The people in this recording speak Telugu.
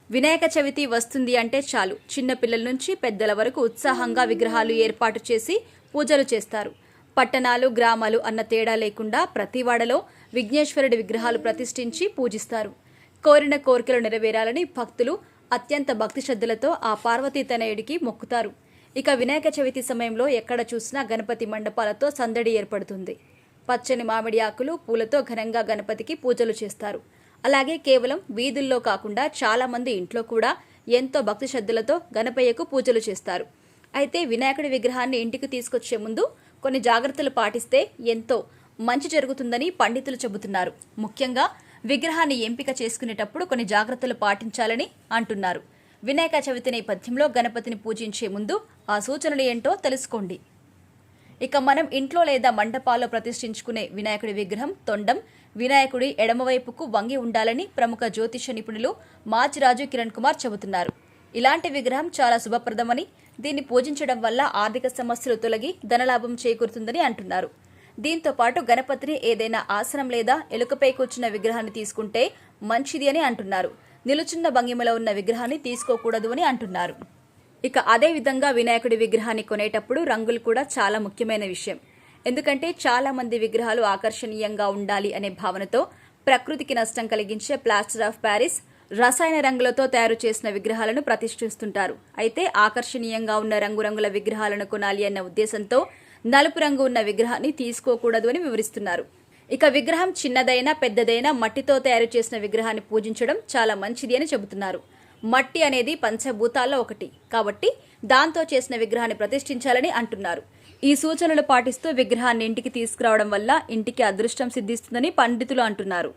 వినాయక చవితి వస్తుంది అంటే చాలు చిన్న పిల్లల నుంచి పెద్దల వరకు ఉత్సాహంగా విగ్రహాలు ఏర్పాటు చేసి పూజలు చేస్తారు. పట్టణాలు గ్రామాలు అన్న తేడా లేకుండా ప్రతి వాడలో విఘ్నేశ్వరుడి విగ్రహాలు ప్రతిష్ఠించి పూజిస్తారు. కోరిన కోరికలు నెరవేరాలని భక్తులు అత్యంత భక్తి శ్రద్ధలతో ఆ పార్వతీ తనయుడికి మొక్కుతారు. ఇక వినాయక చవితి సమయంలో ఎక్కడ చూసినా గణపతి మండపాలతో సందడి ఏర్పడుతుంది. పచ్చని మామిడి ఆకులు పూలతో ఘనంగా గణపతికి పూజలు చేస్తారు. అలాగే కేవలం వీధుల్లో కాకుండా చాలా మంది ఇంట్లో కూడా ఎంతో భక్తి శ్రద్ధలతో గణపయ్యకు పూజలు చేస్తారు. అయితే వినాయకుడి విగ్రహాన్ని ఇంటికి తీసుకొచ్చే ముందు కొన్ని జాగ్రత్తలు పాటిస్తే ఎంతో మంచి జరుగుతుందని పండితులు చెబుతున్నారు. ముఖ్యంగా విగ్రహాన్ని ఎంపిక చేసుకునేటప్పుడు కొన్ని జాగ్రత్తలు పాటించాలని అంటున్నారు. వినాయక చవితి నేపథ్యంలో గణపతిని పూజించే ముందు ఆ సూచనలు ఏంటో తెలుసుకోండి. ఇక మనం ఇంట్లో లేదా మండపాల్లో ప్రతిష్ఠించుకునే వినాయకుడి విగ్రహం తొండం వినాయకుడి ఎడమవైపుకు వంగి ఉండాలని ప్రముఖ జ్యోతిష నిపుణులు మాచిరాజు కిరణ్ కుమార్ చెబుతున్నారు. ఇలాంటి విగ్రహం చాలా శుభప్రదమని, దీన్ని పూజించడం వల్ల ఆర్థిక సమస్యలు తొలగి ధనలాభం చేకూరుతుందని అంటున్నారు. దీంతో పాటు గణపతిని ఏదైనా ఆసనం లేదా ఎలుకపై కూర్చున్న విగ్రహాన్ని తీసుకుంటే మంచిది అని అంటున్నారు. నిలుచున్న భంగిమలో ఉన్న విగ్రహాన్ని తీసుకోకూడదు అని అంటున్నారు. ఇక అదే విధంగా వినాయకుడి విగ్రహాన్ని కొనేటప్పుడు రంగులు కూడా చాలా ముఖ్యమైన విషయం. ఎందుకంటే చాలా మంది విగ్రహాలు ఆకర్షణీయంగా ఉండాలి అనే భావనతో ప్రకృతికి నష్టం కలిగించే ప్లాస్టర్ ఆఫ్ ప్యారిస్, రసాయన రంగులతో తయారు చేసిన విగ్రహాలను ప్రతిష్ఠిస్తుంటారు. అయితే ఆకర్షణీయంగా ఉన్న రంగురంగుల విగ్రహాలను కొనాలి అన్న ఉద్దేశంతో నలుపు రంగు ఉన్న విగ్రహాన్ని తీసుకోకూడదు అని వివరిస్తున్నారు. ఇక విగ్రహం చిన్నదైనా పెద్దదైనా మట్టితో తయారు చేసిన విగ్రహాన్ని పూజించడం చాలా మంచిది అని చెబుతున్నారు. మట్టి అనేది పంచభూతాల్లో ఒకటి కాబట్టి దాంతో చేసిన విగ్రహాన్ని ప్రతిష్ఠించాలని అంటున్నారు. ఈ సూచనలు పాటిస్తూ విగ్రహాన్ని ఇంటికి తీసుకురావడం వల్ల ఇంటికి అదృష్టం సిద్ధిస్తుందని పండితులు అంటున్నారు.